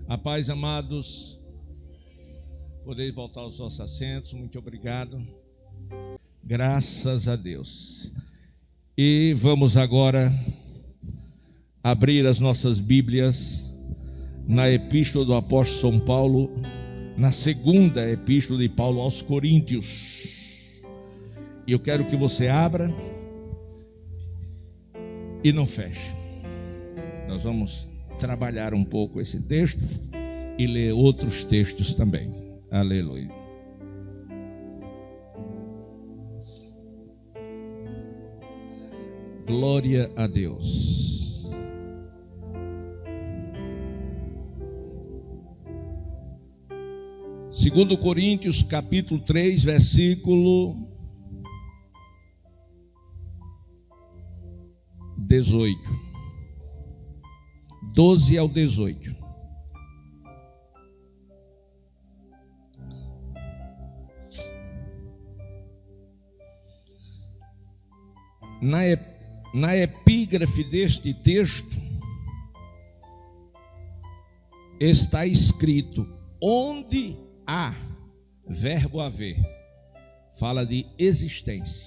A paz, amados. Podeis voltar aos vossos assentos. Muito obrigado. Graças a Deus. E vamos agora abrir as nossas Bíblias na Epístola do Apóstolo São Paulo, na segunda Epístola de Paulo aos Coríntios. E eu quero que você abra e não feche. Nós vamos trabalhar um pouco esse texto e ler outros textos também. Aleluia. Glória a Deus. Segundo Coríntios, capítulo 3, versículo 18. 12 ao 18. Na epígrafe deste texto está escrito: onde há verbo haver, fala de existência.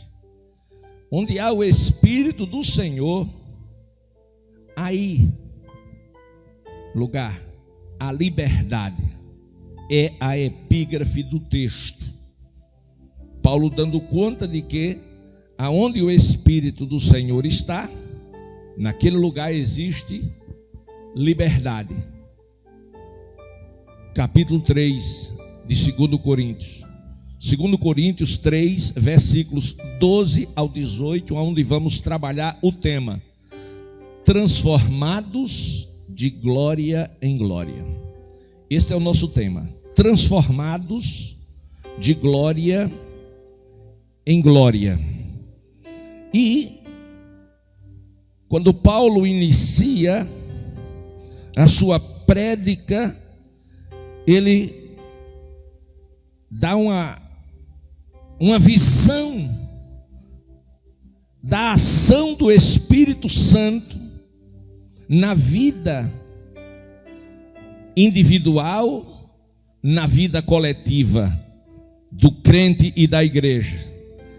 Onde há o Espírito do Senhor, aí lugar, a liberdade. É a epígrafe do texto. Paulo dando conta de que aonde o Espírito do Senhor está, naquele lugar existe liberdade. Capítulo 3 de 2 Coríntios. 2 Coríntios 3, versículos 12 ao 18, onde vamos trabalhar o tema: transformados de glória em glória. Este é o nosso tema: transformados de glória em glória. E quando Paulo inicia a sua prédica, ele dá uma visão da ação do Espírito Santo na vida individual, na vida coletiva do crente e da igreja.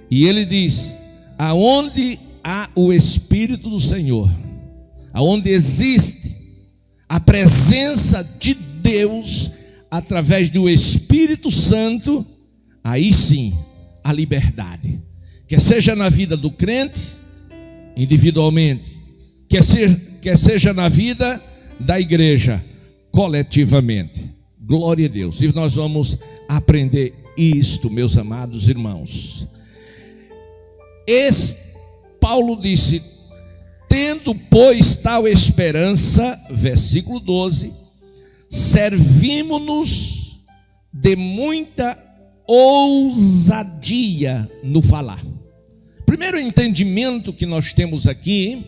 E ele diz: aonde há o Espírito do Senhor, aonde existe a presença de Deus através do Espírito Santo, aí sim a liberdade, quer seja na vida do crente individualmente, quer seja na vida da igreja coletivamente. Glória a Deus. E nós vamos aprender isto, meus amados irmãos. Paulo disse: tendo, pois, tal esperança, versículo 12, servimos-nos de muita ousadia no falar. Primeiro entendimento que nós temos aqui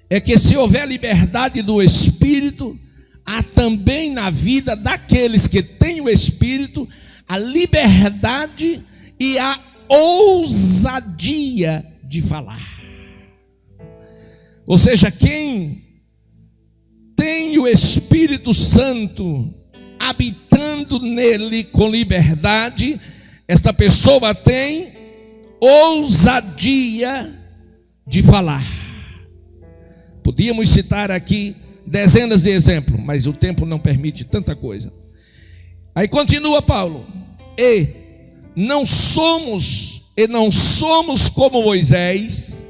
é que se houver liberdade do Espírito, há também na vida daqueles que têm o Espírito a liberdade e a ousadia de falar. Ou seja, quem tem o Espírito Santo habitando nele com liberdade, esta pessoa tem ousadia de falar. Podíamos citar aqui dezenas de exemplos, mas o tempo não permite tanta coisa. Aí continua Paulo: e não somos como Moisés,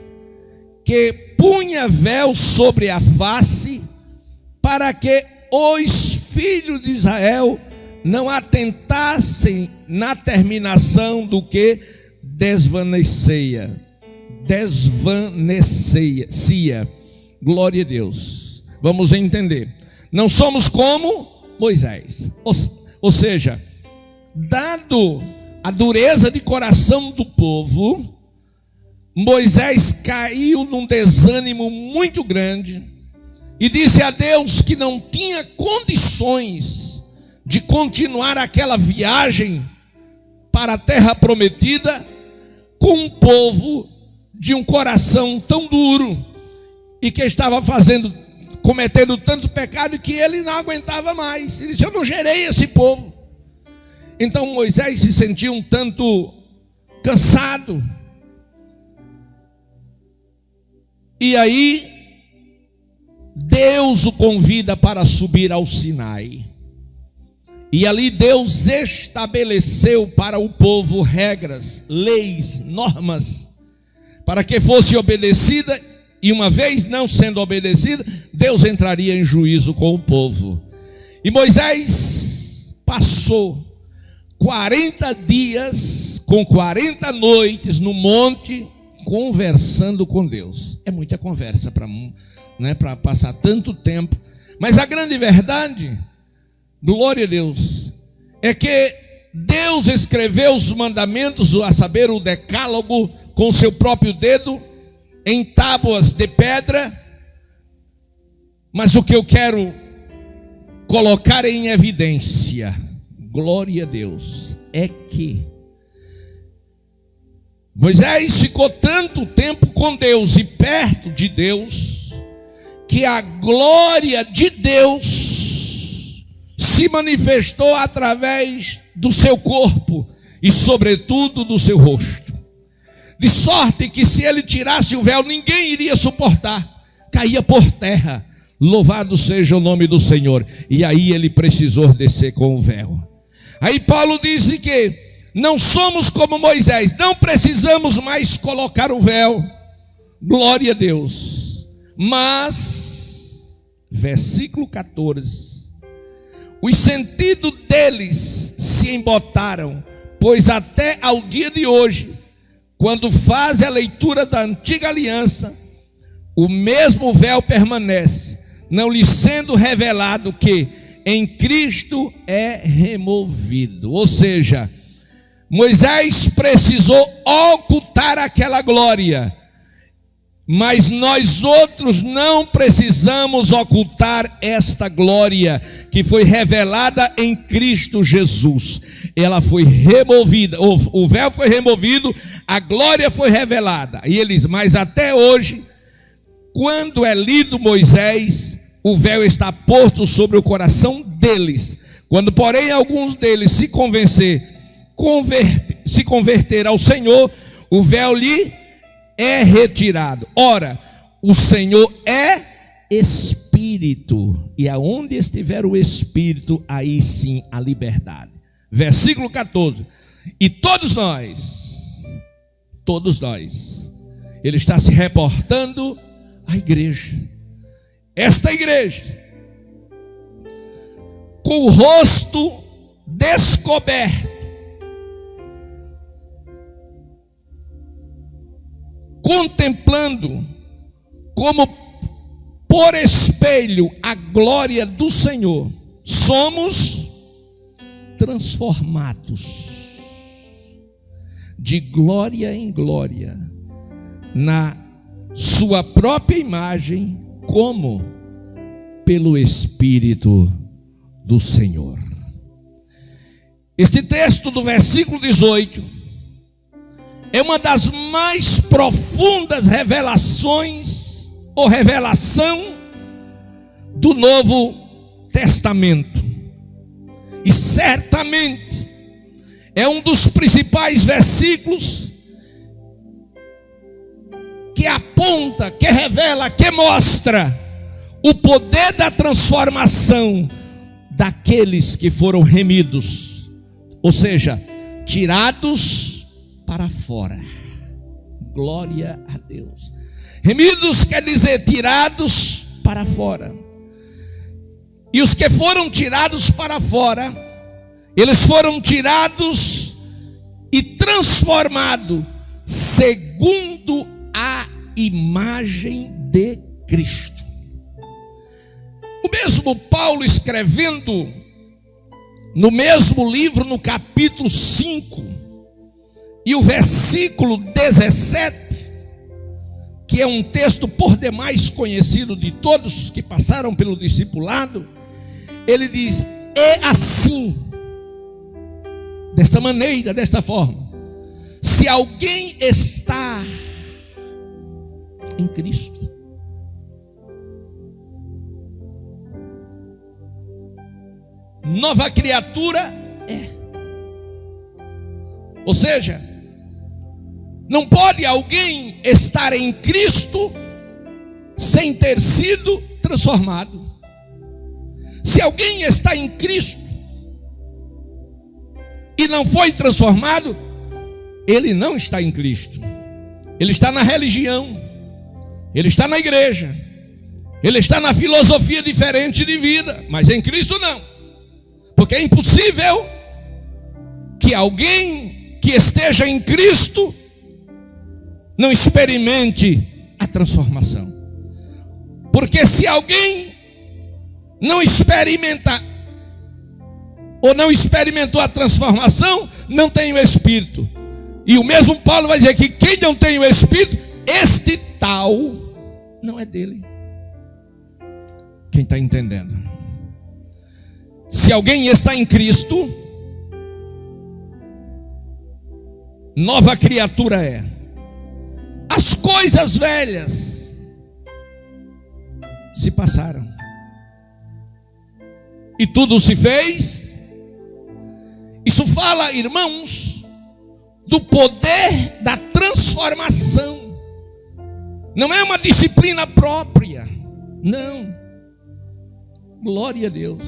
que punha véu sobre a face, para que os filhos de Israel não atentassem na terminação do que desvanecia. Glória a Deus. Vamos entender. Não somos como Moisés. Ou seja, dado a dureza de coração do povo, Moisés caiu num desânimo muito grande e disse a Deus que não tinha condições de continuar aquela viagem para a terra prometida com um povo de um coração tão duro e que estava fazendo cometendo tanto pecado que ele não aguentava mais. Ele disse: eu não gerei esse povo. Então Moisés se sentia um tanto cansado. E aí Deus o convida para subir ao Sinai. E ali Deus estabeleceu para o povo regras, leis, normas, para que fosse obedecida. E uma vez não sendo obedecida, Deus entraria em juízo com o povo. E Moisés passou 40 dias com 40 noites no monte, conversando com Deus. É muita conversa para passar tanto tempo. Mas a grande verdade, glória a Deus, é que Deus escreveu os mandamentos, a saber, o decálogo, com o seu próprio dedo, em tábuas de pedra. Mas o que eu quero colocar em evidência, glória a Deus, é que Moisés ficou tanto tempo com Deus e perto de Deus, que a glória de Deus se manifestou através do seu corpo e sobretudo do seu rosto. De sorte que se ele tirasse o véu, ninguém iria suportar, caía por terra. Louvado seja o nome do Senhor. E aí ele precisou descer com o véu. Aí Paulo diz que não somos como Moisés, não precisamos mais colocar o véu. Glória a Deus. Mas, versículo 14, os sentidos deles se embotaram, pois até ao dia de hoje, quando faz a leitura da antiga aliança, o mesmo véu permanece, não lhe sendo revelado que em Cristo é removido. Ou seja, Moisés precisou ocultar aquela glória, mas nós outros não precisamos ocultar esta glória que foi revelada em Cristo Jesus. Ela foi removida, o véu foi removido, a glória foi revelada. E eles, mas até hoje, quando é lido Moisés, o véu está posto sobre o coração deles. Quando, porém, alguns deles se converter ao Senhor, o véu lhe é retirado. Ora, o Senhor é Espírito, e aonde estiver o Espírito, aí sim a liberdade. Versículo 14. E todos nós, ele está se reportando à igreja. Esta igreja, com o rosto descoberto, contemplando como por espelho a glória do Senhor, somos transformados de glória em glória na sua própria imagem, como pelo Espírito do Senhor. Este texto do versículo 18 é uma das mais profundas revelações ou revelação do Novo Testamento. E certamente é um dos principais versículos que aponta, que revela, que mostra o poder da transformação daqueles que foram remidos, ou seja, tirados para fora. Glória a Deus. Remidos quer dizer tirados para fora. E os que foram tirados para fora, eles foram tirados e transformados segundo a imagem de Cristo. O mesmo Paulo, escrevendo no mesmo livro, no capítulo 5 e o versículo 17, que é um texto por demais conhecido de todos que passaram pelo discipulado, ele diz: é assim, desta maneira, desta forma, se alguém está em Cristo, nova criatura é. Ou seja, não pode alguém estar em Cristo sem ter sido transformado. Se alguém está em Cristo e não foi transformado, ele não está em Cristo. Ele está na religião, ele está na igreja, ele está na filosofia diferente de vida, mas em Cristo não. Porque é impossível que alguém que esteja em Cristo não experimente a transformação. Porque se alguém não experimenta ou não experimentou a transformação, não tem o Espírito. E o mesmo Paulo vai dizer que quem não tem o Espírito, este tal não é dele. Quem está entendendo? Se alguém está em Cristo, nova criatura é. As coisas velhas se passaram e tudo se fez. Isso fala, irmãos, do poder da transformação. Não é uma disciplina própria, não. Glória a Deus.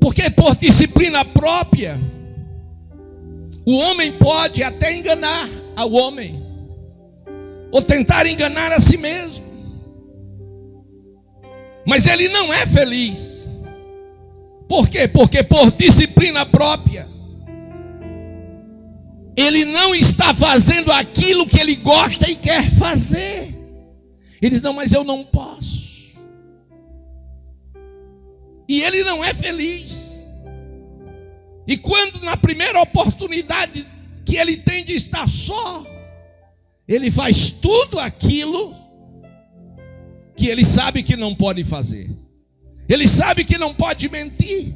Porque por disciplina própria, o homem pode até enganar ao homem, ou tentar enganar a si mesmo, mas ele não é feliz. Por quê? Porque por disciplina própria, ele não está fazendo aquilo que ele gosta e quer fazer. Ele diz, não, mas eu não posso. E ele não é feliz. E quando na primeira oportunidade que ele tem de estar só, ele faz tudo aquilo que ele sabe que não pode fazer. Ele sabe que não pode mentir,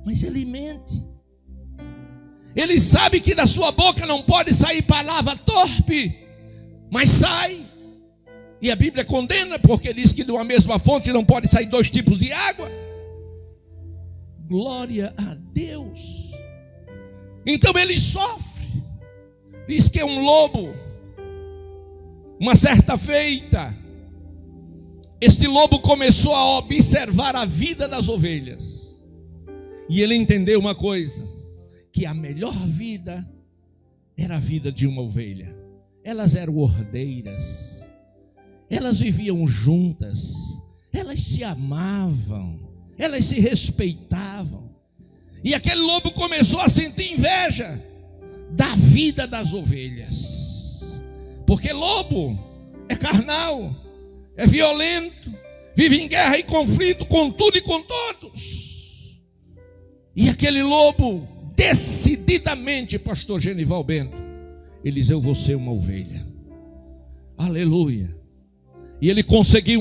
mas ele mente. Ele sabe que da sua boca não pode sair palavra torpe, mas sai. E a Bíblia condena, porque diz que de uma mesma fonte não pode sair dois tipos de água. Glória a Deus. Então ele sofre. Diz que é um lobo. Uma certa feita, este lobo começou a observar a vida das ovelhas. E ele entendeu uma coisa, que a melhor vida era a vida de uma ovelha. Elas eram ordeiras, elas viviam juntas, elas se amavam, elas se respeitavam. E aquele lobo começou a sentir inveja da vida das ovelhas. Porque lobo é carnal, é violento, vive em guerra e conflito com tudo e com todos. E aquele lobo, decididamente, pastor Genival Bento, ele diz, eu vou ser uma ovelha. Aleluia. E ele conseguiu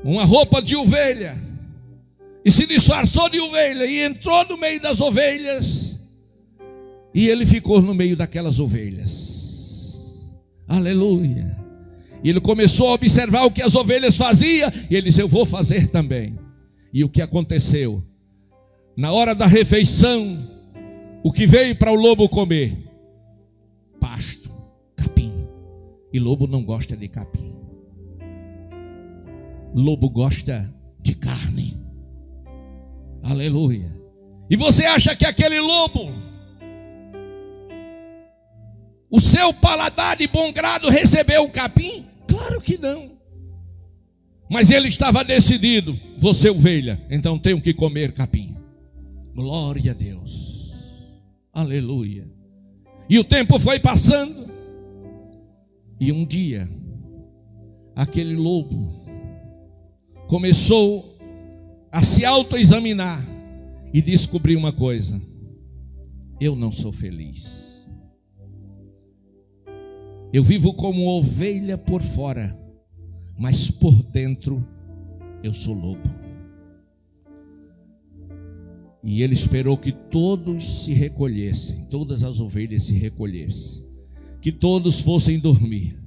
uma roupa de ovelha, e se disfarçou de ovelha, e entrou no meio das ovelhas, e ele ficou no meio daquelas ovelhas. Aleluia. E ele começou a observar o que as ovelhas faziam, e ele disse, eu vou fazer também. E o que aconteceu? Na hora da refeição, o que veio para o lobo comer? Pasto, capim. E lobo não gosta de capim. Lobo gosta de carne. Aleluia. E você acha que aquele lobo, o seu paladar de bom grado recebeu o capim? Claro que não. Mas ele estava decidido, vou ser ovelha, então tenho que comer capim. Glória a Deus. Aleluia. E o tempo foi passando. E um dia, aquele lobo começou a se autoexaminar e descobriu uma coisa: eu não sou feliz. Eu vivo como ovelha por fora, mas por dentro eu sou lobo. E ele esperou que todos se recolhessem, todas as ovelhas se recolhessem, que todos fossem dormir.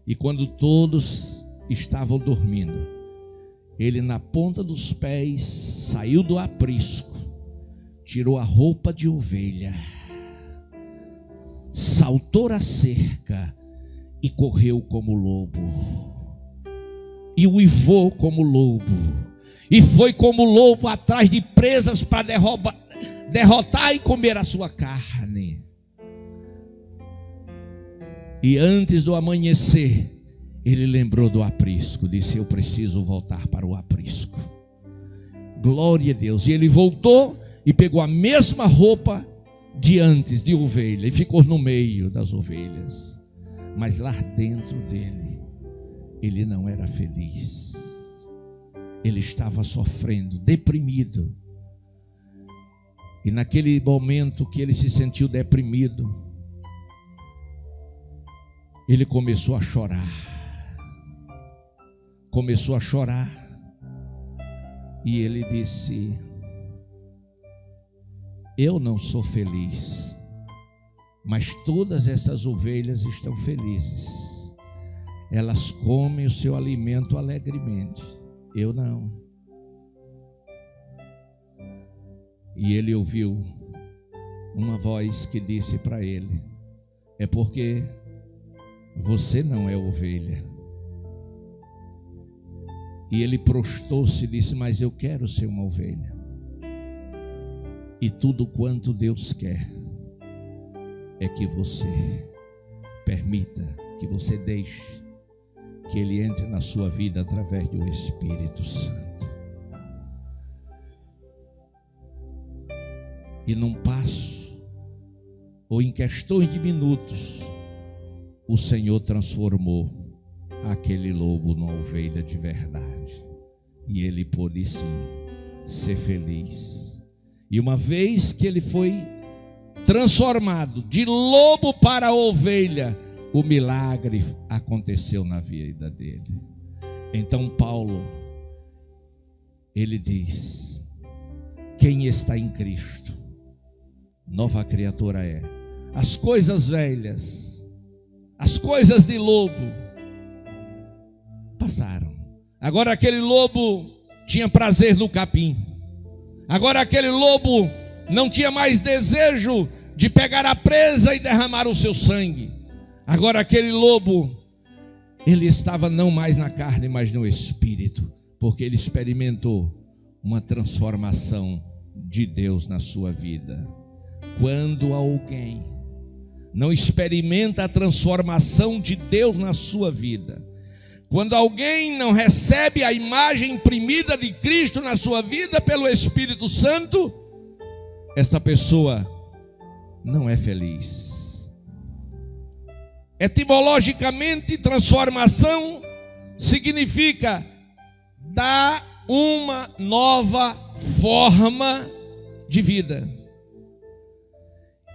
E quando todos estavam dormindo, ele na ponta dos pés saiu do aprisco, tirou a roupa de ovelha, saltou a cerca e correu como lobo, e uivou como lobo, e foi como lobo atrás de presas para derrotar e comer a sua carne. E antes do amanhecer, ele lembrou do aprisco, disse: eu preciso voltar para o aprisco. Glória a Deus. E ele voltou e pegou a mesma roupa de antes, de ovelha, e ficou no meio das ovelhas. Mas lá dentro dele, ele não era feliz. Ele estava sofrendo, deprimido. E naquele momento que ele se sentiu deprimido, ele começou a chorar. Começou a chorar. E ele disse: eu não sou feliz, mas todas essas ovelhas estão felizes. Elas comem o seu alimento alegremente. Eu não. E ele ouviu uma voz que disse para ele: é porque você não é ovelha. E ele prostou-se e disse: mas eu quero ser uma ovelha. E tudo quanto Deus quer é que você permita, que você deixe que Ele entre na sua vida através do Espírito Santo. E num passo, ou em questões de minutos, o Senhor transformou aquele lobo numa ovelha de verdade. E ele pôde sim ser feliz. E uma vez que ele foi transformado de lobo para ovelha, o milagre aconteceu na vida dele. Então Paulo, ele diz: quem está em Cristo, nova criatura é. As coisas velhas, as coisas de lobo passaram. Agora aquele lobo tinha prazer no capim. Agora aquele lobo não tinha mais desejo de pegar a presa e derramar o seu sangue. Agora aquele lobo, ele estava não mais na carne, mas no espírito, porque ele experimentou uma transformação de Deus na sua vida. Quando alguém não experimenta a transformação de Deus na sua vida, quando alguém não recebe a imagem imprimida de Cristo na sua vida pelo Espírito Santo, essa pessoa não é feliz. Etimologicamente, transformação significa dar uma nova forma de vida.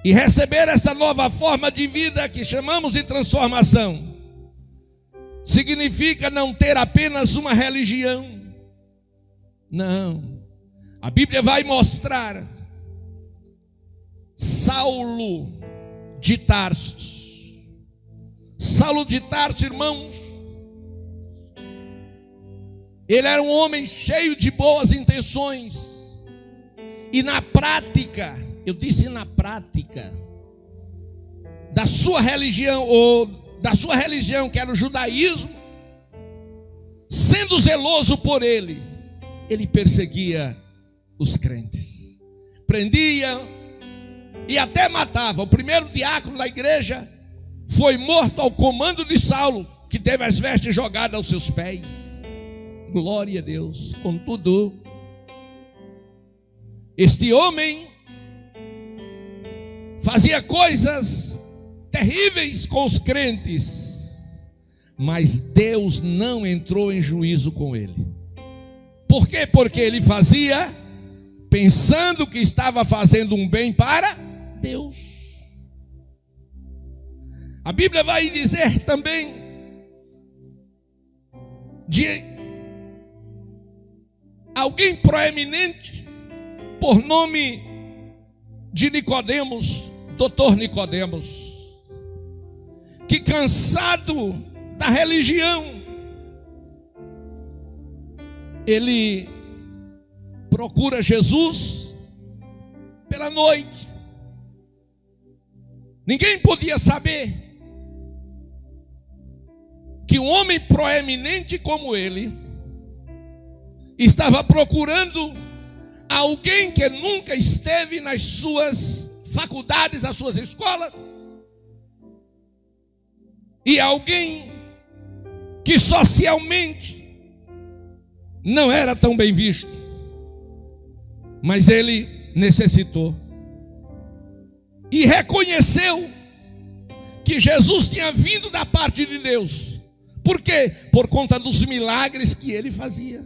E receber essa nova forma de vida que chamamos de transformação significa não ter apenas uma religião. Não. A Bíblia vai mostrar Saulo de Tarso. Saulo de Tarso, irmãos, ele era um homem cheio de boas intenções. E na prática, eu disse na prática, da sua religião, que era o judaísmo, sendo zeloso por ele perseguia os crentes, prendia e até matava. O primeiro diácono da igreja foi morto ao comando de Saulo, que teve as vestes jogadas aos seus pés. Glória a Deus. Contudo, este homem fazia coisas terríveis com os crentes, mas Deus não entrou em juízo com ele. Por quê? Porque ele fazia pensando que estava fazendo um bem para Deus. A Bíblia vai dizer também de alguém proeminente por nome de Nicodemos, doutor Nicodemos, que cansado da religião, ele procura Jesus pela noite. Ninguém podia saber que um homem proeminente como ele estava procurando alguém que nunca esteve nas suas faculdades, nas suas escolas, e alguém que socialmente não era tão bem visto, mas ele necessitou e reconheceu que Jesus tinha vindo da parte de Deus. Por quê? Por conta dos milagres que ele fazia.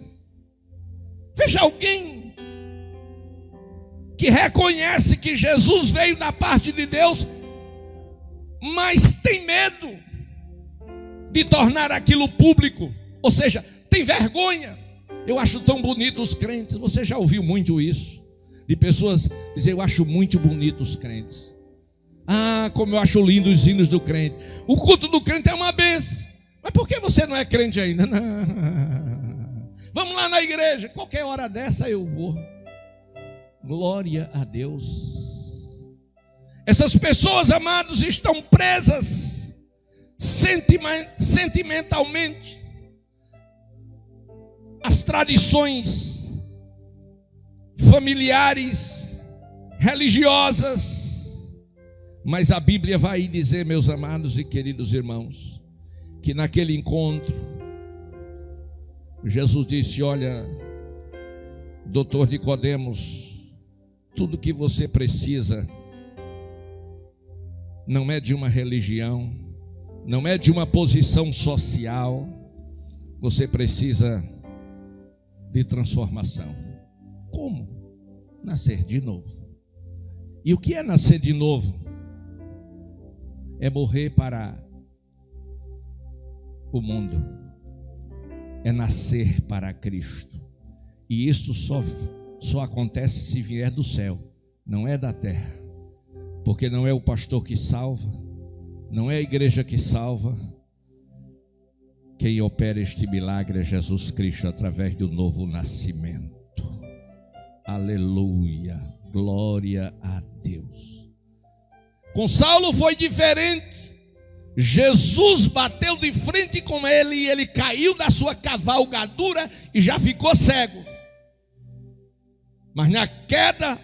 Veja, alguém que reconhece que Jesus veio da parte de Deus, mas tem medo de tornar aquilo público, ou seja, tem vergonha. Eu acho tão bonito os crentes. Você já ouviu muito isso, de pessoas dizer: eu acho muito bonito os crentes. Ah, como eu acho lindo os hinos do crente. O culto do crente é uma benção. Mas por que você não é crente ainda? Não. Vamos lá na igreja, qualquer hora dessa eu vou. Glória a Deus. Essas pessoas, amados, estão presas sentimentalmente às tradições familiares, religiosas. Mas a Bíblia vai dizer, meus amados e queridos irmãos, que naquele encontro Jesus disse: olha, doutor Nicodemos, tudo que você precisa não é de uma religião, não é de uma posição social, você precisa de transformação. Como? Nascer de novo. E o que é nascer de novo? É morrer para o mundo, é nascer para Cristo. E isto só acontece se vier do céu, não é da terra, porque não é o pastor que salva, não é a igreja que salva. Quem opera este milagre é Jesus Cristo através do novo nascimento. Aleluia, glória a Deus. Com Saulo foi diferente. Jesus bateu de frente com ele e ele caiu da sua cavalgadura e já ficou cego. Mas na queda,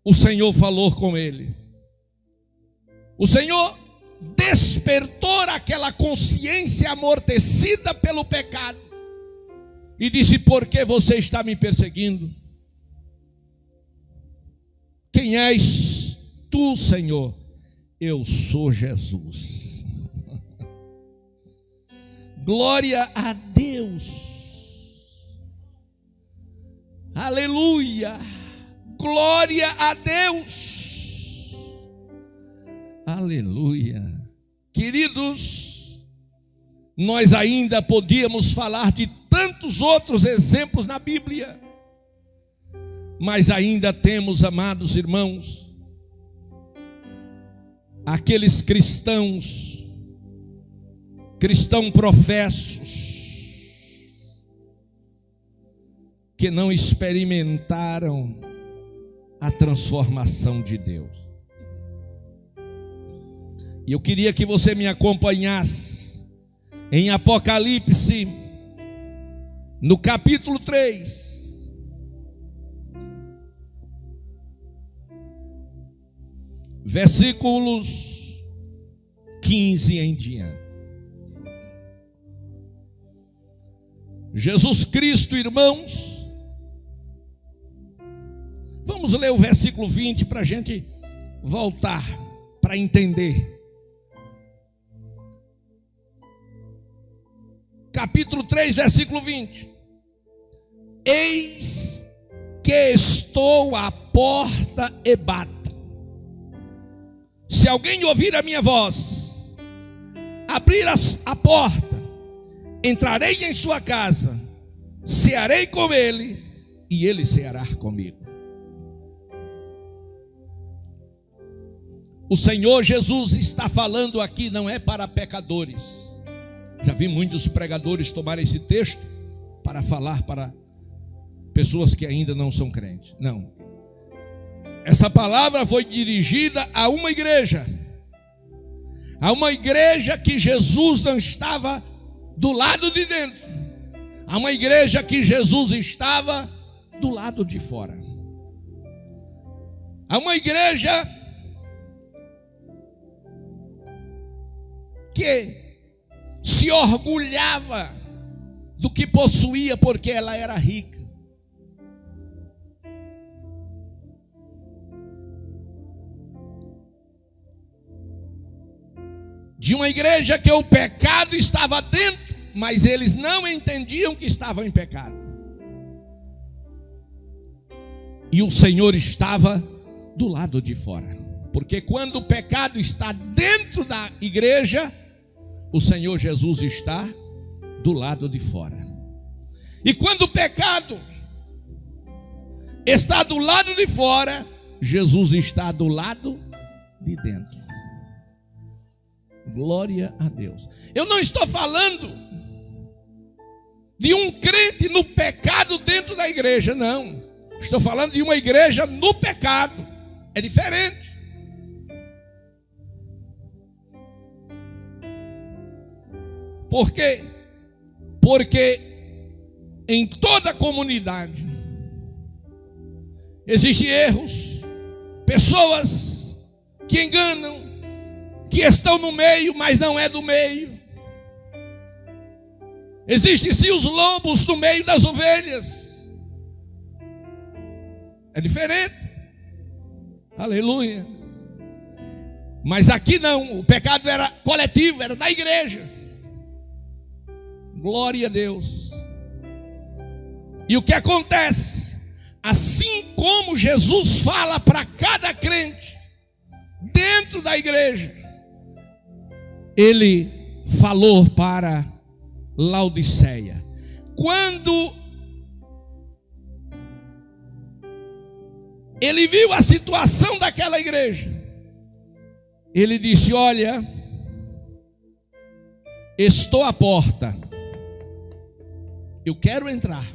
o Senhor falou com ele. O Senhor despertou aquela consciência amortecida pelo pecado e disse: por que você está me perseguindo? Quem és tu, Senhor? Eu sou Jesus. Glória a Deus. Aleluia. Glória a Deus. Aleluia. Queridos, nós ainda podíamos falar de tantos outros exemplos na Bíblia, mas ainda temos, amados irmãos, aqueles cristãos professos, que não experimentaram a transformação de Deus. E eu queria que você me acompanhasse em Apocalipse, no capítulo 3. Versículos 15 em diante. Jesus Cristo, irmãos, vamos ler o versículo 20 para a gente voltar, para entender. Capítulo 3, versículo 20. Eis que estou à porta e bato. Se alguém ouvir a minha voz, abrir a porta, entrarei em sua casa, cearei com ele e ele ceará comigo. O Senhor Jesus está falando aqui, não é para pecadores. Já vi muitos pregadores tomar esse texto para falar para pessoas que ainda não são crentes. Não. Essa palavra foi dirigida a uma igreja. A uma igreja que Jesus não estava do lado de dentro. A uma igreja que Jesus estava do lado de fora. A uma igreja que se orgulhava do que possuía porque ela era rica. De uma igreja que o pecado estava dentro, mas eles não entendiam que estavam em pecado. E o Senhor estava do lado de fora. Porque quando o pecado está dentro da igreja, o Senhor Jesus está do lado de fora. E quando o pecado está do lado de fora, Jesus está do lado de dentro. Glória a Deus. Eu não estou falando de um crente no pecado dentro da igreja, não. Estou falando de uma igreja no pecado. É diferente. Por quê? Porque em toda a comunidade existem erros, pessoas que enganam, que estão no meio, mas não é do meio. Existem sim os lobos no meio das ovelhas. É diferente. Aleluia. Mas aqui não, o pecado era coletivo, era da igreja. Glória a Deus. E o que acontece? Assim como Jesus fala para cada crente dentro da igreja, ele falou para Laodiceia. Quando ele viu a situação daquela igreja, ele disse: olha, estou à porta, eu quero entrar,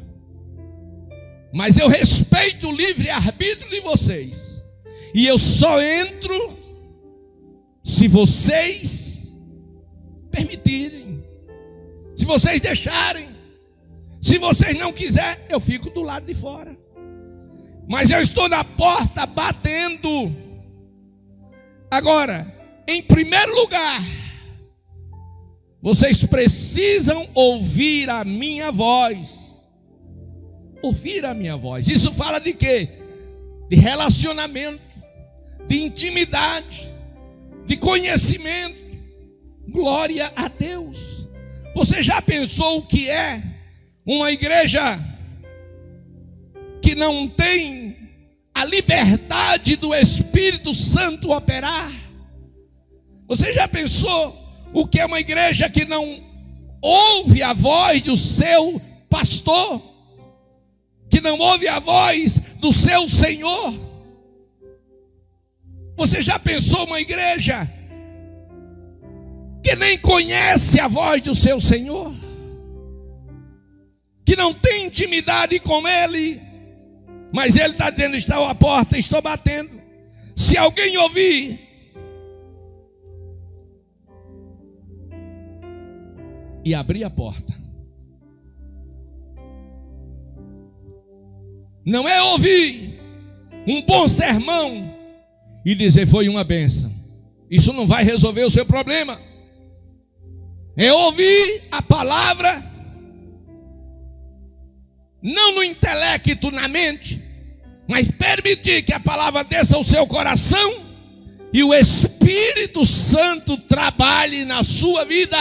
mas eu respeito o livre-arbítrio de vocês, e eu só entro se vocês permitirem, se vocês deixarem. Se vocês não quiserem, eu fico do lado de fora. Mas eu estou na porta batendo. Agora, em primeiro lugar, vocês precisam ouvir a minha voz. Ouvir a minha voz. Isso fala de quê? De relacionamento, de intimidade, de conhecimento. Glória a Deus. Você já pensou o que é uma igreja que não tem a liberdade do Espírito Santo operar? Você já pensou o que é uma igreja que não ouve a voz do seu pastor? Que não ouve a voz do seu Senhor? Você já pensou uma igreja que nem conhece a voz do seu Senhor, que não tem intimidade com Ele, mas Ele está dizendo: estou à porta, estou batendo. Se alguém ouvir e abrir a porta, não é ouvir um bom sermão e dizer foi uma bênção. Isso não vai resolver o seu problema. É ouvir a palavra, não no intelecto, na mente, mas permitir que a palavra desça ao seu coração e o Espírito Santo trabalhe na sua vida.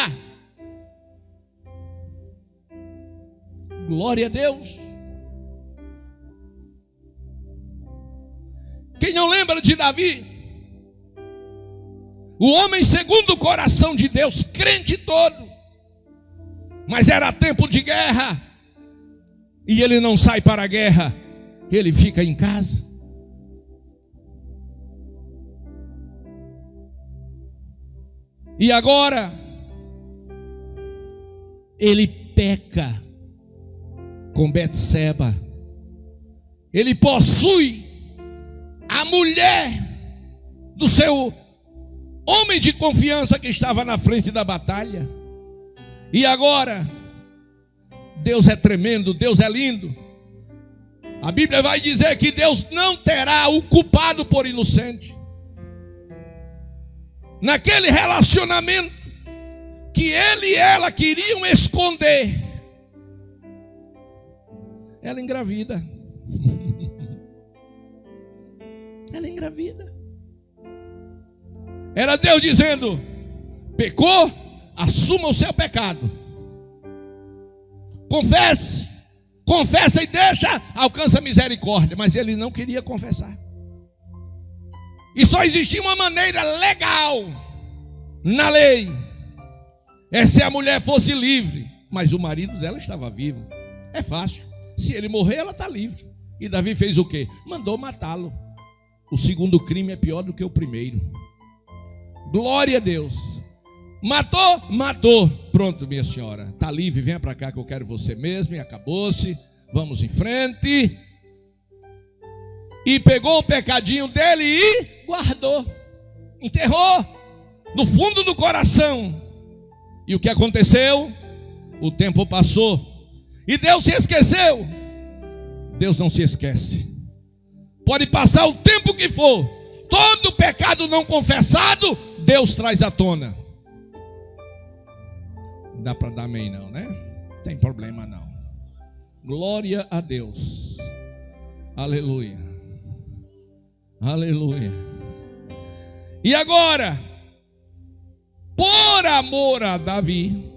Glória a Deus. Quem não lembra de Davi? O homem segundo o coração de Deus, crente todo. Mas era tempo de guerra. E ele não sai para a guerra, ele fica em casa. E agora, ele peca com Betseba. Ele possui a mulher do seu homem de confiança que estava na frente da batalha. E agora, Deus é tremendo, Deus é lindo. A Bíblia vai dizer que Deus não terá o culpado por inocente. Naquele relacionamento que ele e ela queriam esconder, ela engravida. Ela engravida. Era Deus dizendo: pecou, assuma o seu pecado. Confessa e deixa, alcança a misericórdia. Mas ele não queria confessar. E só existia uma maneira legal na lei: é se a mulher fosse livre. Mas o marido dela estava vivo. É fácil. Se ele morrer, ela está livre. E Davi fez o quê? Mandou matá-lo. O segundo crime é pior do que o primeiro. Glória a Deus. Matou? Matou. Pronto, minha senhora, está livre, venha para cá que eu quero você mesmo. E acabou-se. Vamos em frente. E pegou o pecadinho dele e guardou. Enterrou no fundo do coração. E o que aconteceu? O tempo passou e Deus se esqueceu. Deus não se esquece. Pode passar o tempo que for, todo pecado não confessado, Deus traz à tona. Não dá para dar amém não, né? Não tem problema não. Glória a Deus. Aleluia. Aleluia. E agora, por amor a Davi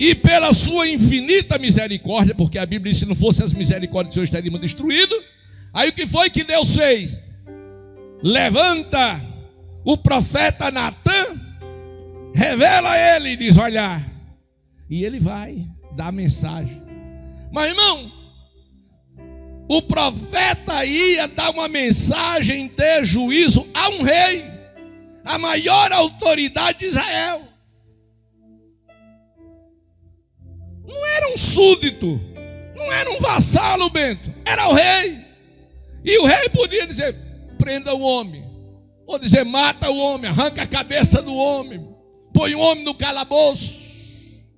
e pela sua infinita misericórdia, porque a Bíblia diz: se não fosse as misericórdias, o Senhor estaríamos destruídos. Aí o que foi que Deus fez? Levanta o profeta Natã, revela a ele e diz: olha, e ele vai dar a mensagem. Mas irmão, o profeta ia dar uma mensagem de juízo a um rei, a maior autoridade de Israel. Não era um súdito, não era um vassalo, Bento, era o rei. E o rei podia dizer: prenda o homem, ou dizer: mata o homem, arranca a cabeça do homem, põe o homem no calabouço.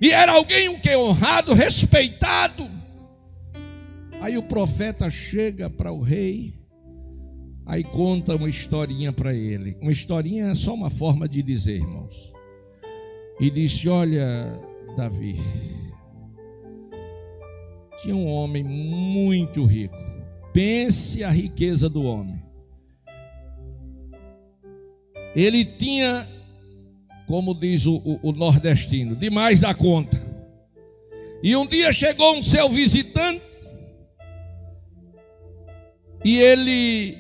E era alguém o que? Honrado, respeitado. Aí o profeta chega para o rei, aí conta uma historinha para ele. Uma historinha é só uma forma de dizer, irmãos. E disse: olha, Davi, tinha um homem muito rico. Pense a riqueza do homem. Ele tinha, como diz o nordestino, demais da conta. E um dia chegou um seu visitante e ele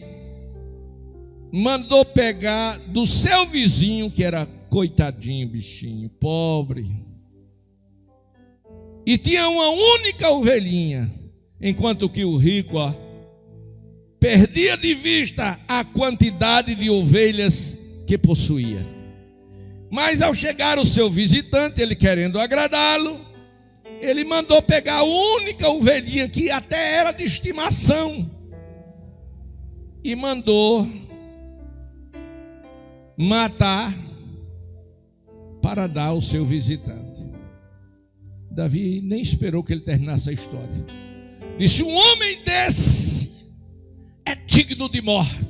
mandou pegar do seu vizinho, que era coitadinho, bichinho, pobre, e tinha uma única ovelhinha, enquanto que o rico perdia de vista a quantidade de ovelhas que possuía. Mas ao chegar o seu visitante, ele querendo agradá-lo, ele mandou pegar a única ovelhinha que até era de estimação e mandou matar para dar ao seu visitante. Davi nem esperou que ele terminasse a história. Disse: um homem desse é digno de morte.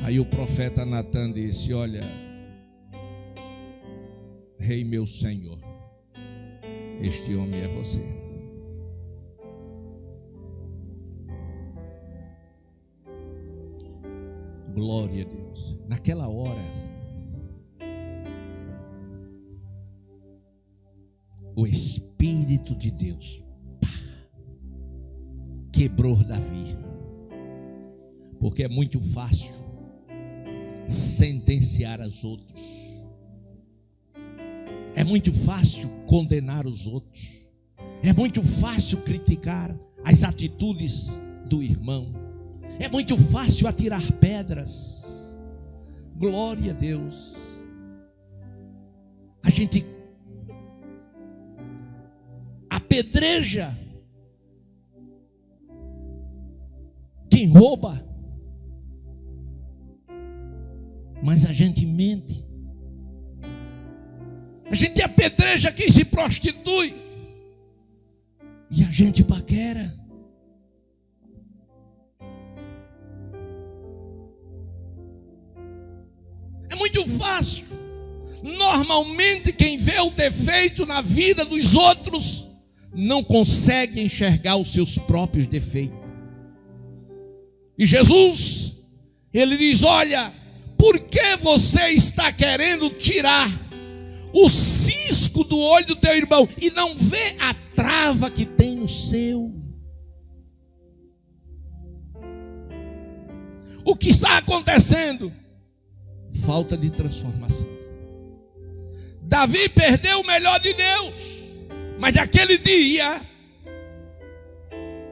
Aí o profeta Natã disse: olha, rei meu senhor, este homem é você. Glória a Deus. Naquela hora, o Espírito de Deus quebrou Davi. Porque é muito fácil sentenciar os outros. É muito fácil condenar os outros. É muito fácil criticar as atitudes do irmão. É muito fácil atirar pedras. Glória a Deus. gente apedreja quem rouba, mas a gente mente. A gente apedreja quem se prostitui e a gente paquera. É muito fácil. Normalmente quem vê o defeito na vida dos outros não consegue enxergar os seus próprios defeitos. E Jesus, ele diz: olha, por que você está querendo tirar o cisco do olho do teu irmão e não vê a trava que tem no seu? O que está acontecendo? Falta de transformação. Davi perdeu o melhor de Deus, mas naquele dia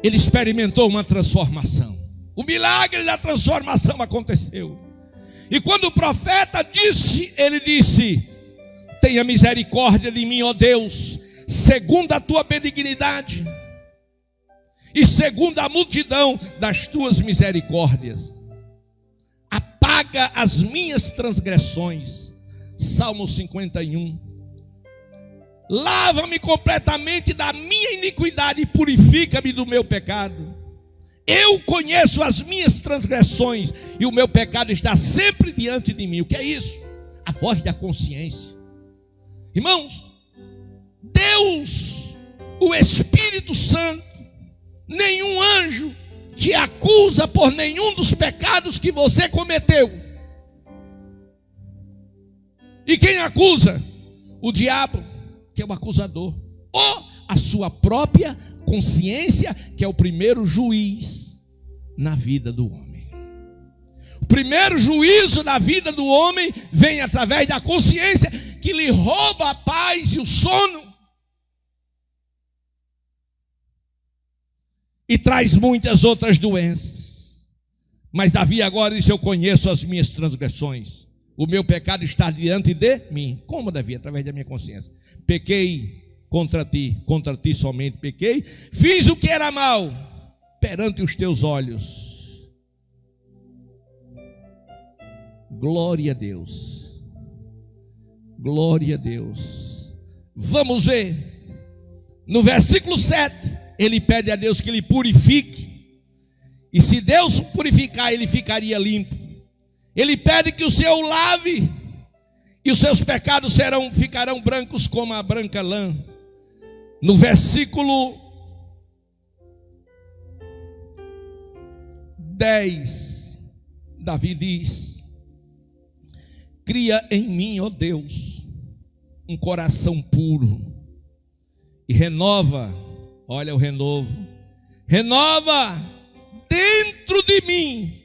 ele experimentou uma transformação. O milagre da transformação aconteceu. E quando o profeta disse, ele disse: tenha misericórdia de mim, ó Deus, segundo a tua benignidade e segundo a multidão das tuas misericórdias, apaga as minhas transgressões. Salmo 51. Lava-me completamente da minha iniquidade e purifica-me do meu pecado. Eu conheço as minhas transgressões e o meu pecado está sempre diante de mim. O que é isso? A voz da consciência. Irmãos, Deus, o Espírito Santo, nenhum anjo te acusa por nenhum dos pecados que você cometeu. E quem acusa? O diabo, que é o acusador, ou a sua própria consciência, que é o primeiro juiz na vida do homem. O primeiro juízo na vida do homem vem através da consciência, que lhe rouba a paz e o sono e traz muitas outras doenças. Mas Davi agora disse: eu conheço as minhas transgressões, o meu pecado está diante de mim. Como, Davi? Através da minha consciência. Pequei contra ti somente pequei, fiz o que era mal perante os teus olhos. Glória a Deus, glória a Deus. Vamos ver, no versículo 7, ele pede a Deus que lhe purifique, e se Deus purificar, ele ficaria limpo. Ele pede que o Senhor o lave, e os seus pecados ficarão brancos como a branca lã. No versículo 10, Davi diz: cria em mim, ó Deus, um coração puro e renova, olha o renovo, renova dentro de mim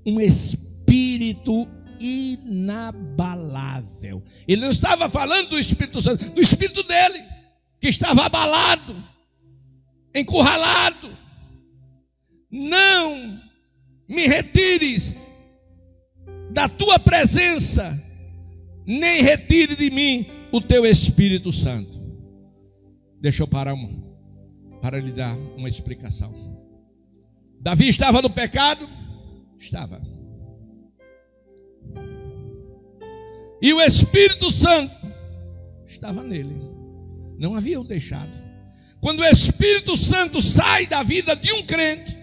um espírito inabalável. Ele não estava falando do Espírito Santo, do espírito dele, que estava abalado, encurralado. Não me retires da tua presença, nem retire de mim o teu Espírito Santo. Deixa eu parar para lhe dar uma explicação. Davi estava no pecado? Estava. E o Espírito Santo estava nele. Não havia o deixado. Quando o Espírito Santo sai da vida de um crente,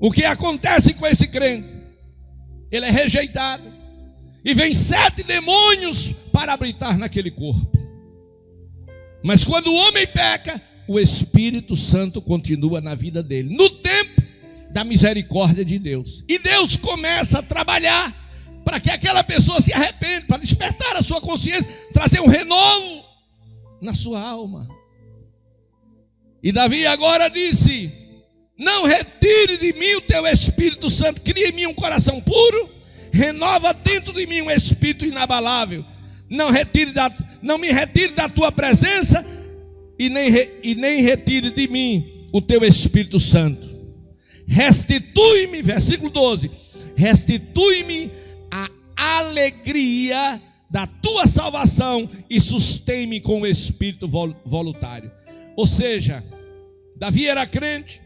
o que acontece com esse crente? Ele é rejeitado e vem 7 demônios para habitar naquele corpo. Mas quando o homem peca, o Espírito Santo continua na vida dele, no tempo da misericórdia de Deus. E Deus começa a trabalhar para que aquela pessoa se arrependa, para despertar a sua consciência, trazer um renovo na sua alma. E Davi agora disse: não retire de mim o teu Espírito Santo, cria em mim um coração puro, renova dentro de mim um espírito inabalável. Não me retire da tua presença e nem retire de mim o teu Espírito Santo. Restitui-me, versículo 12, restitui-me a alegria da coração e sustém-me com o espírito voluntário. Ou seja, Davi era crente?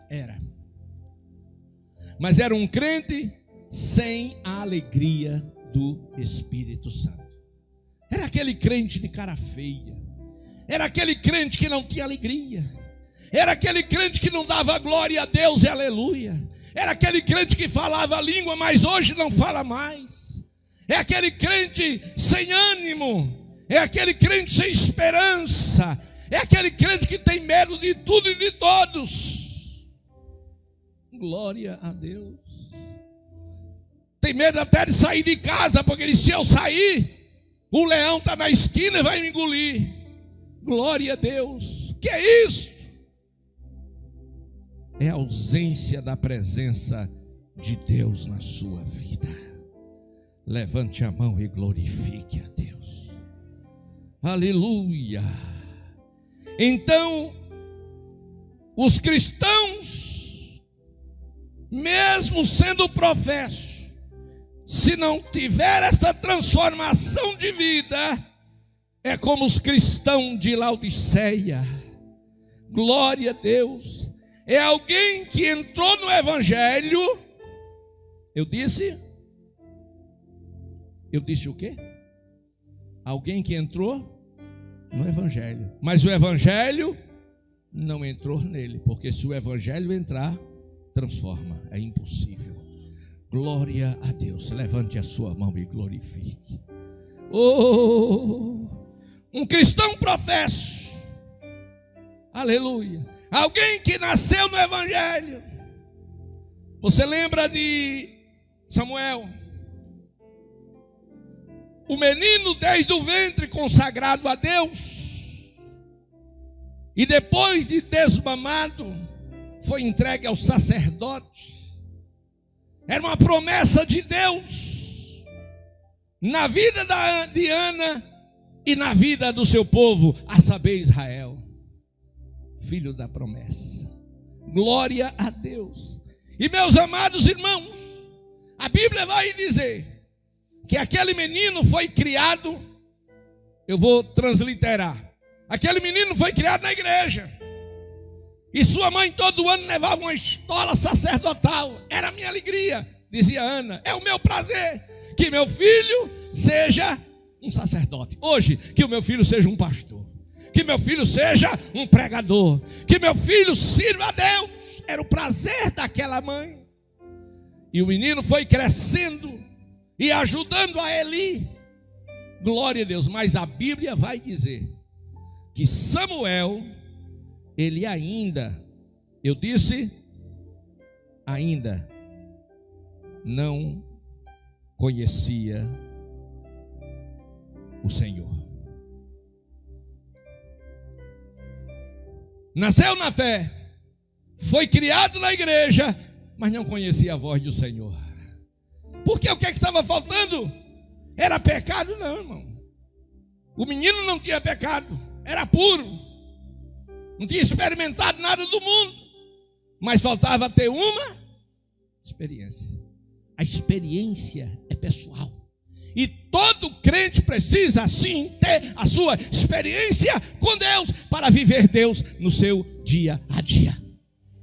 Era. Mas era um crente sem a alegria do Espírito Santo. Era aquele crente de cara feia. Era aquele crente que não tinha alegria. Era aquele crente que não dava glória a Deus e aleluia. Era aquele crente que falava a língua, mas hoje não fala mais. É aquele crente sem ânimo. É aquele crente sem esperança. É aquele crente que tem medo de tudo e de todos. Glória a Deus. Tem medo até de sair de casa, porque se eu sair, o leão está na esquina e vai me engolir. Glória a Deus. Que é isso? É a ausência da presença de Deus na sua vida. Levante a mão e glorifique a Deus. Aleluia. Então, os cristãos, mesmo sendo professos, se não tiver essa transformação de vida, é como os cristãos de Laodiceia. Glória a Deus. É alguém que entrou no evangelho. Eu disse o quê? Alguém que entrou no evangelho, mas o evangelho não entrou nele, porque se o evangelho entrar, transforma, é impossível. Glória a Deus. Levante a sua mão e glorifique. Oh, um cristão professo, aleluia, alguém que nasceu no evangelho. Você lembra de Samuel? O menino desde o ventre consagrado a Deus, e depois de desmamado, foi entregue aos sacerdotes. Era uma promessa de Deus na vida de Ana e na vida do seu povo, a saber, Israel, filho da promessa. Glória a Deus. E meus amados irmãos, a Bíblia vai dizer que aquele menino foi criado, eu vou transliterar, aquele menino foi criado na igreja, e sua mãe todo ano levava uma estola sacerdotal. Era a minha alegria, dizia Ana, é o meu prazer que meu filho seja um sacerdote. Hoje, que o meu filho seja um pastor, que meu filho seja um pregador, que meu filho sirva a Deus. Era o prazer daquela mãe. E o menino foi crescendo e ajudando a Eli. Glória a Deus. Mas a Bíblia vai dizer que Samuel, ele ainda, eu disse, ainda não conhecia o Senhor. Nasceu na fé, foi criado na igreja, mas não conhecia a voz do Senhor. Porque o que estava faltando? Era pecado? Não, irmão. O menino não tinha pecado, era puro, não tinha experimentado nada do mundo, mas faltava ter uma experiência. A experiência é pessoal, e todo crente precisa assim ter a sua experiência com Deus, para viver Deus no seu dia a dia.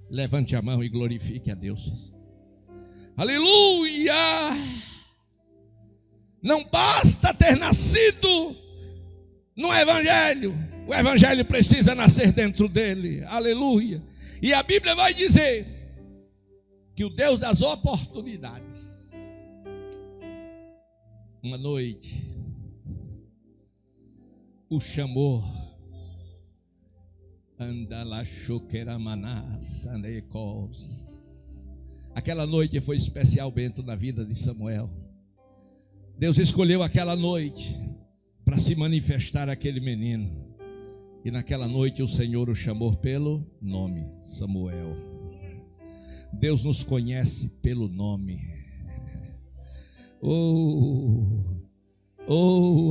Levante a mão e glorifique a Deus. Aleluia! Não basta ter nascido no evangelho, o evangelho precisa nascer dentro dele. Aleluia! E a Bíblia vai dizer que o Deus das oportunidades, uma noite, o chamou. Aquela noite foi especial, Bento, na vida de Samuel. Deus escolheu aquela noite para se manifestar aquele menino. E naquela noite o Senhor o chamou pelo nome, Samuel. Deus nos conhece pelo nome. Oh,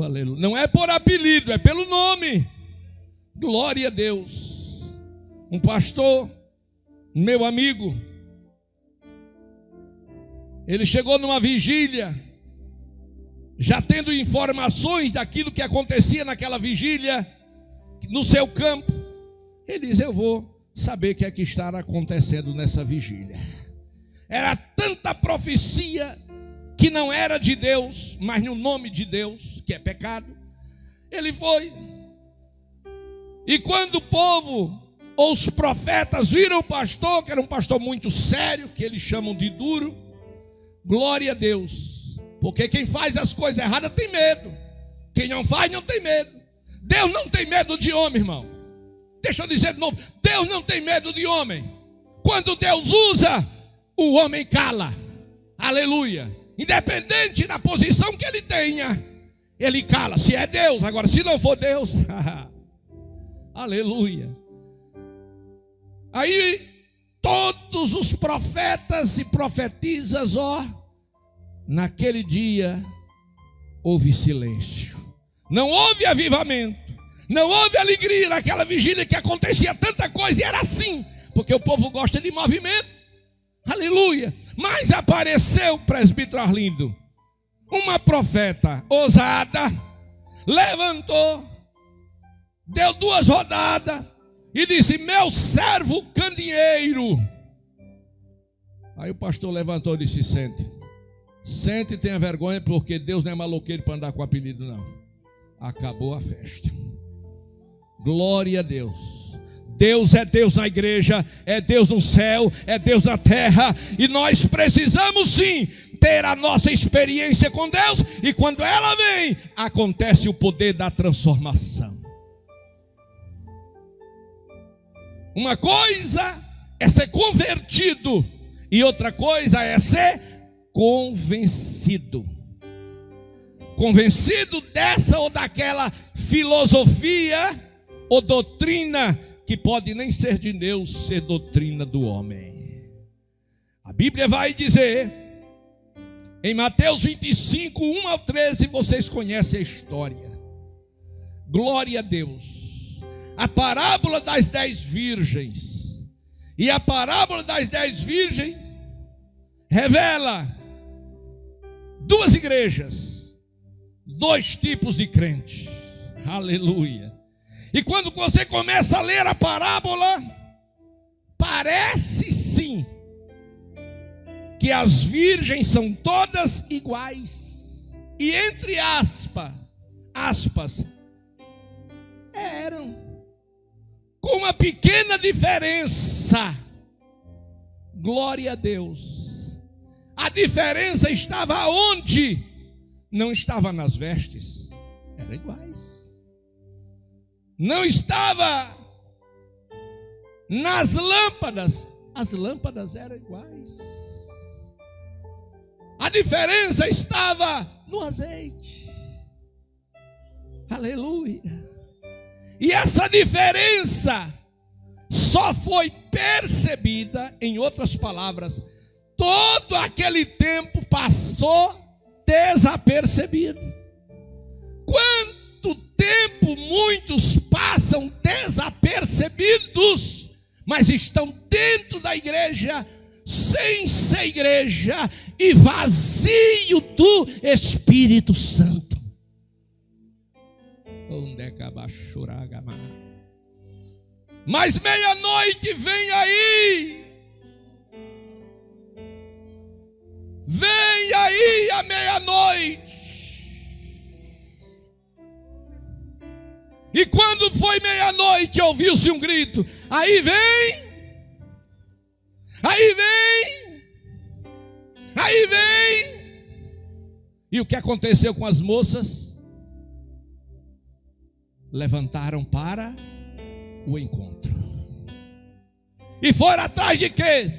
aleluia. Não é por apelido, é pelo nome. Glória a Deus. Um pastor, meu amigo, ele chegou numa vigília, já tendo informações daquilo que acontecia naquela vigília, no seu campo, ele diz: eu vou saber o que é que está acontecendo nessa vigília. Era tanta profecia que não era de Deus, mas no nome de Deus, que é pecado. Ele foi. E quando o povo ou os profetas viram o pastor, que era um pastor muito sério, que eles chamam de duro, glória a Deus, porque quem faz as coisas erradas tem medo, quem não faz não tem medo. Deus não tem medo de homem, irmão. Deixa eu dizer de novo, Deus não tem medo de homem. Quando Deus usa, o homem cala. Aleluia. Independente da posição que ele tenha, ele cala. Se é Deus, agora se não for Deus, aleluia. Aí todos os profetas e profetisas, naquele dia houve silêncio. Não houve avivamento, não houve alegria naquela vigília, que acontecia tanta coisa, e era assim, porque o povo gosta de movimento, aleluia. Mas apareceu, presbítero Arlindo, uma profeta ousada, levantou, deu 2 rodadas e disse: meu servo candeeiro. Aí o pastor levantou e disse: sente e tenha vergonha, porque Deus não é maloqueiro para andar com apelido, não. Acabou a festa. Glória a Deus. Deus é Deus na igreja, é Deus no céu, é Deus na terra, e nós precisamos sim ter a nossa experiência com Deus, e quando ela vem, acontece o poder da transformação. Uma coisa é ser convertido, e outra coisa é ser convencido. Convencido dessa ou daquela filosofia ou doutrina, que pode nem ser de Deus, ser doutrina do homem. A Bíblia vai dizer, em Mateus 25, 1 ao 13, vocês conhecem a história. Glória a Deus. A parábola das 10 virgens. E a parábola das 10 virgens revela 2 igrejas, 2 tipos de crentes. Aleluia. E quando você começa a ler a parábola, parece sim que as virgens são todas iguais. E entre aspas, eram, com uma pequena diferença. Glória a Deus. A diferença estava onde? Não estava nas vestes, eram iguais. Não estava nas lâmpadas, as lâmpadas eram iguais. A diferença estava no azeite. Aleluia. E essa diferença só foi percebida, em outras palavras, todo aquele tempo passou desapercebido. Quanto tempo muitos passam desapercebidos, mas estão dentro da igreja, sem ser igreja, e vazio do Espírito Santo. Mas meia-noite vem aí. Vem aí a meia-noite. E quando foi meia-noite, ouviu-se um grito: aí vem, aí vem, aí vem. E o que aconteceu com as moças? Levantaram para o encontro. E foram atrás de quê?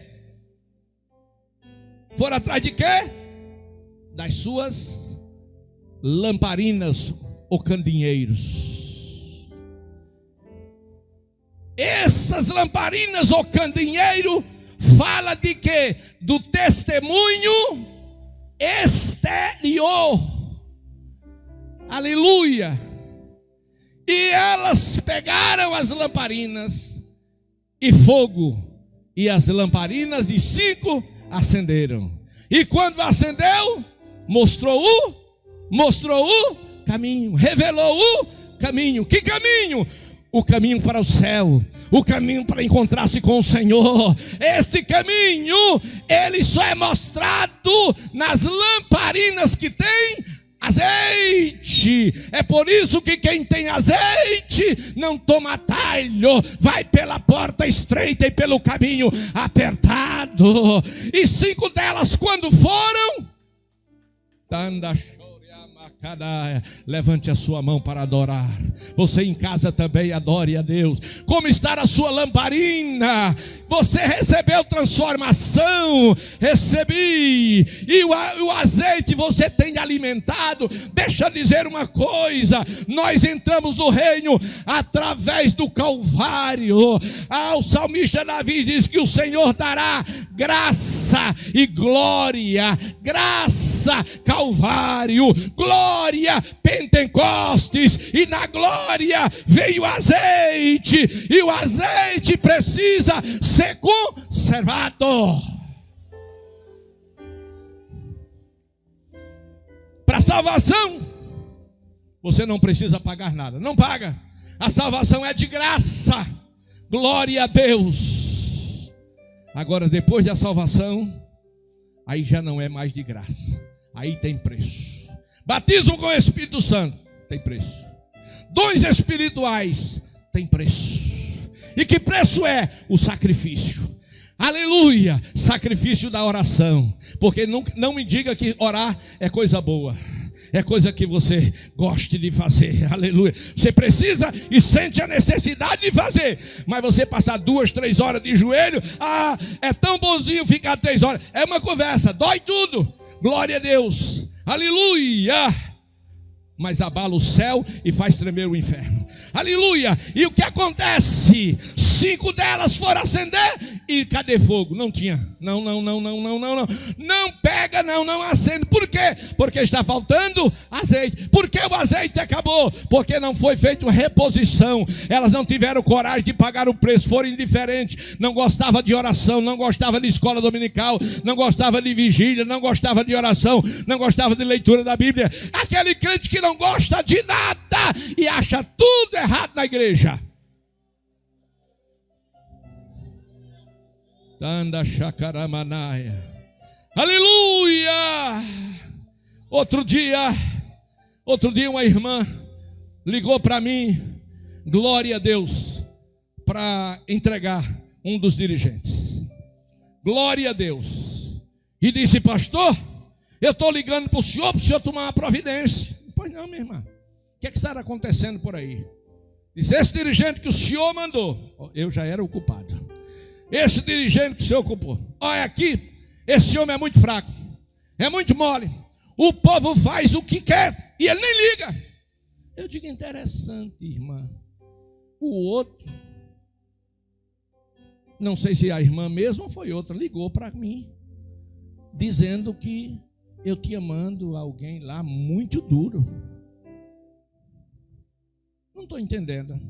Foram atrás de quê? Das suas lamparinas ou candeeiros. Essas lamparinas ou candeeiro fala de quê? Do testemunho exterior. Aleluia. E elas pegaram as lamparinas e fogo, e as lamparinas de 5 acenderam. E quando acendeu, mostrou o mostrou o caminho, revelou o caminho. Que caminho? O caminho para o céu, o caminho para encontrar-se com o Senhor. Este caminho, ele só é mostrado nas lamparinas que tem azeite. É por isso que quem tem azeite não toma atalho, vai pela porta estreita e pelo caminho apertado. E 5 delas, quando foram, levante a sua mão para adorar. Você em casa também adore a Deus. Como está a sua lamparina? Você recebeu transformação? Recebi. E o azeite você tem alimentado? Deixa eu dizer uma coisa: nós entramos no reino através do Calvário. O salmista Davi diz que o Senhor dará graça e glória. Graça, Calvário, glória, Pentecostes, e na glória veio o azeite, e o azeite precisa ser conservado. Para salvação, você não precisa pagar nada, não paga, a salvação é de graça, glória a Deus. Agora, depois da salvação, aí já não é mais de graça, aí tem preço. Batismo com o Espírito Santo tem preço. Dons espirituais tem preço. E que preço é? O sacrifício. Aleluia! Sacrifício da oração. Porque não me diga que orar é coisa boa. É coisa que você goste de fazer. Aleluia. Você precisa e sente a necessidade de fazer. Mas você passar 2, 3 horas de joelho, é tão bonzinho ficar 3 horas. É uma conversa, dói tudo. Glória a Deus. Aleluia. Mas abala o céu e faz tremer o inferno. Aleluia. E o que acontece? 5 delas foram acender e cadê fogo? Não tinha. Não pega, não acende. Por quê? Porque está faltando azeite. Por que o azeite acabou? Porque não foi feita reposição. Elas não tiveram coragem de pagar o preço, foram indiferentes. Não gostava de oração, não gostava de escola dominical, não gostava de vigília, não gostava de oração, não gostava de leitura da Bíblia. Aquele crente que não gosta de nada e acha tudo errado na igreja. Tanda Shakaramanaia. Aleluia! Outro dia uma irmã ligou para mim, glória a Deus, para entregar um dos dirigentes. Glória a Deus. E disse: pastor, eu estou ligando para o senhor tomar uma providência. Pois não, minha irmã. O que está acontecendo por aí? Diz: esse dirigente que o senhor mandou. Eu já era o culpado. Esse dirigente que o senhor ocupou. Olha aqui, esse homem é muito fraco, é muito mole. O povo faz o que quer e ele nem liga. Eu digo: interessante, irmã. O outro, não sei se a irmã mesmo ou foi outra, ligou para mim, dizendo que eu tinha mandado alguém lá muito duro. Não estou entendendo.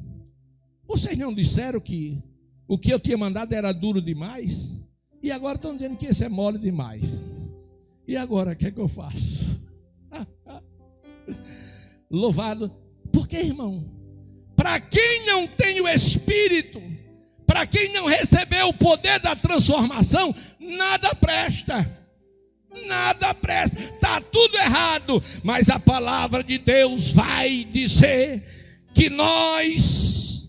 Vocês não disseram que o que eu tinha mandado era duro demais? E agora estão dizendo que esse é mole demais. E agora, o que é que eu faço? Louvado. Por que, irmão? Para quem não tem o Espírito, para quem não recebeu o poder da transformação, nada presta. Nada presta. Está tudo errado. Mas a palavra de Deus vai dizer que nós,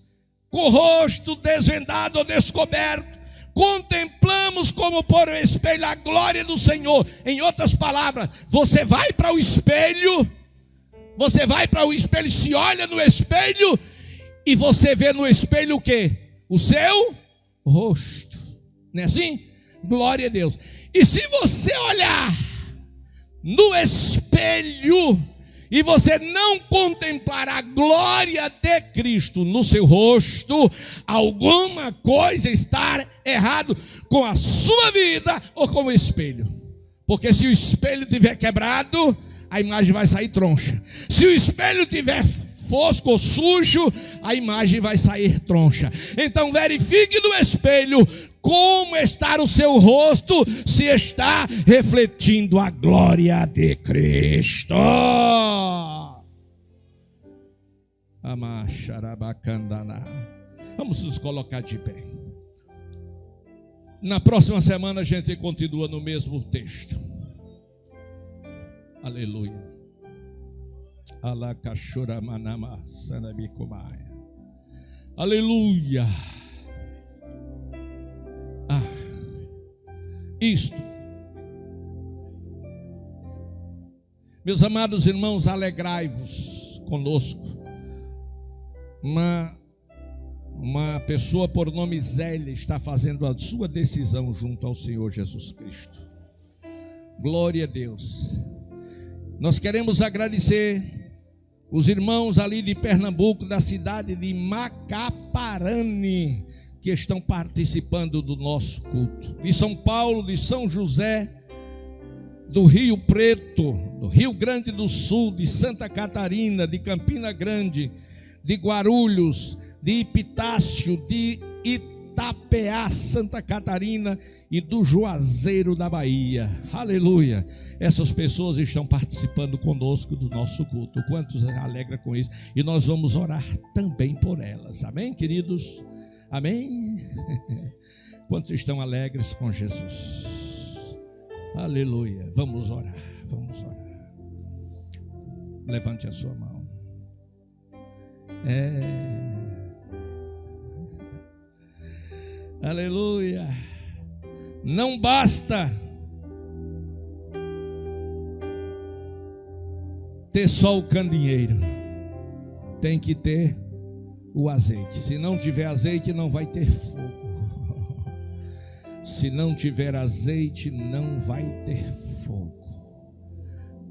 com o rosto desvendado ou descoberto, contemplamos como por um espelho a glória do Senhor. Em outras palavras, você vai para o espelho, se olha no espelho e você vê no espelho o quê? O seu rosto. Não é assim? Glória a Deus. E se você olhar no espelho e você não contemplar a glória de Cristo no seu rosto, alguma coisa está errado com a sua vida ou com o espelho. Porque se o espelho estiver quebrado, a imagem vai sair troncha. Se o espelho estiver fosco ou sujo, a imagem vai sair troncha. Então verifique no espelho como está o seu rosto, se está refletindo a glória de Cristo. Vamos nos colocar de pé. Na próxima semana a gente continua no mesmo texto. Aleluia. Aleluia. Isto, meus amados irmãos, alegrai-vos conosco. Uma pessoa por nome Zélia está fazendo a sua decisão junto ao Senhor Jesus Cristo. Glória a Deus. Nós queremos agradecer os irmãos ali de Pernambuco, da cidade de Macaparane, que estão participando do nosso culto. De São Paulo, de São José, do Rio Preto, do Rio Grande do Sul, de Santa Catarina, de Campina Grande, de Guarulhos, de Epitácio, de Itapeá, Santa Catarina, e do Juazeiro da Bahia. Aleluia. Essas pessoas estão participando conosco do nosso culto. Quantos alegra com isso? E nós vamos orar também por elas. Amém, queridos? Amém? Quantos estão alegres com Jesus? Aleluia. Vamos orar, vamos orar. Levante a sua mão. Aleluia. Não basta ter só o candeeiro, tem que ter o azeite. Se não tiver azeite, não vai ter fogo. Se não tiver azeite, não vai ter fogo.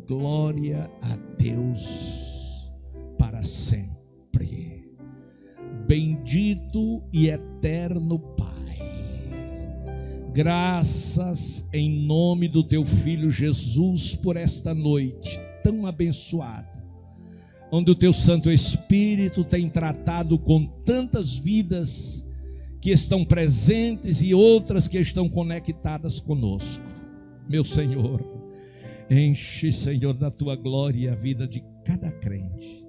Glória a Deus para sempre. Bendito e eterno Pai, graças em nome do teu Filho Jesus por esta noite tão abençoada, onde o teu Santo Espírito tem tratado com tantas vidas que estão presentes e outras que estão conectadas conosco. Meu Senhor, enche, Senhor, da tua glória a vida de cada crente.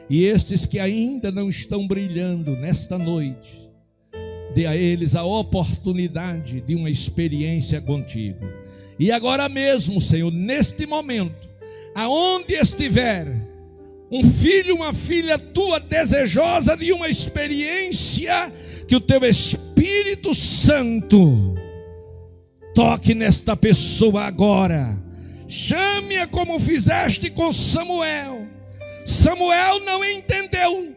E estes que ainda não estão brilhando nesta noite, dê a eles a oportunidade de uma experiência contigo. E agora mesmo, Senhor, neste momento, aonde estiver um filho, uma filha tua desejosa de uma experiência, que o teu Espírito Santo toque nesta pessoa agora. Chame-a como fizeste com Samuel. Samuel não entendeu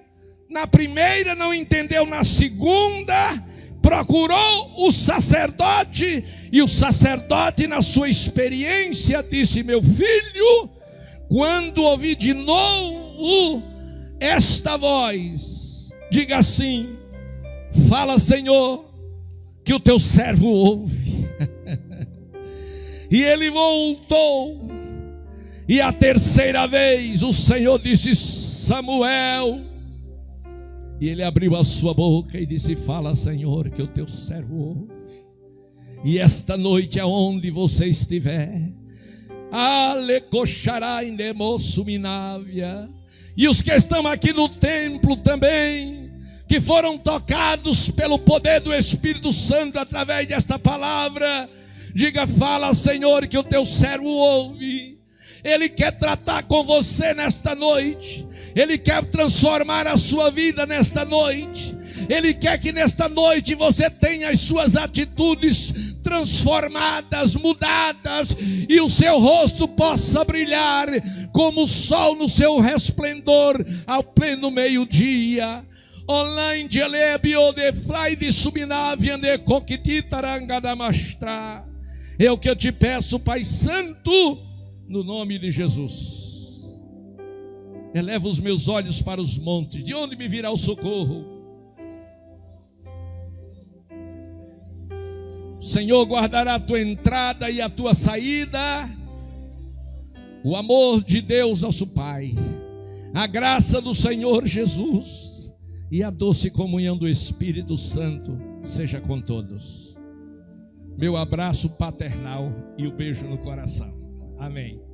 na primeira, não entendeu na segunda, procurou o sacerdote, e o sacerdote, na sua experiência, disse: meu filho, quando ouvir de novo esta voz, diga assim: fala, Senhor, que o teu servo ouve. E ele voltou. E a terceira vez o Senhor disse: Samuel. E ele abriu a sua boca e disse: fala, Senhor, que o teu servo ouve. E esta noite, aonde você estiver, e os que estão aqui no templo também, que foram tocados pelo poder do Espírito Santo através desta palavra, diga: fala, Senhor, que o teu servo ouve. Ele quer tratar com você nesta noite. Ele quer transformar a sua vida nesta noite. Ele quer que nesta noite você tenha as suas atitudes transformadas, mudadas, e o seu rosto possa brilhar como o sol no seu resplendor ao pleno meio-dia. É o que eu te peço, Pai Santo, no nome de Jesus. Eleva os meus olhos para os montes, de onde me virá o socorro? O Senhor guardará a tua entrada e a tua saída. O amor de Deus, nosso Pai, a graça do Senhor Jesus e a doce comunhão do Espírito Santo seja com todos. Meu abraço paternal e o beijo no coração. Amém.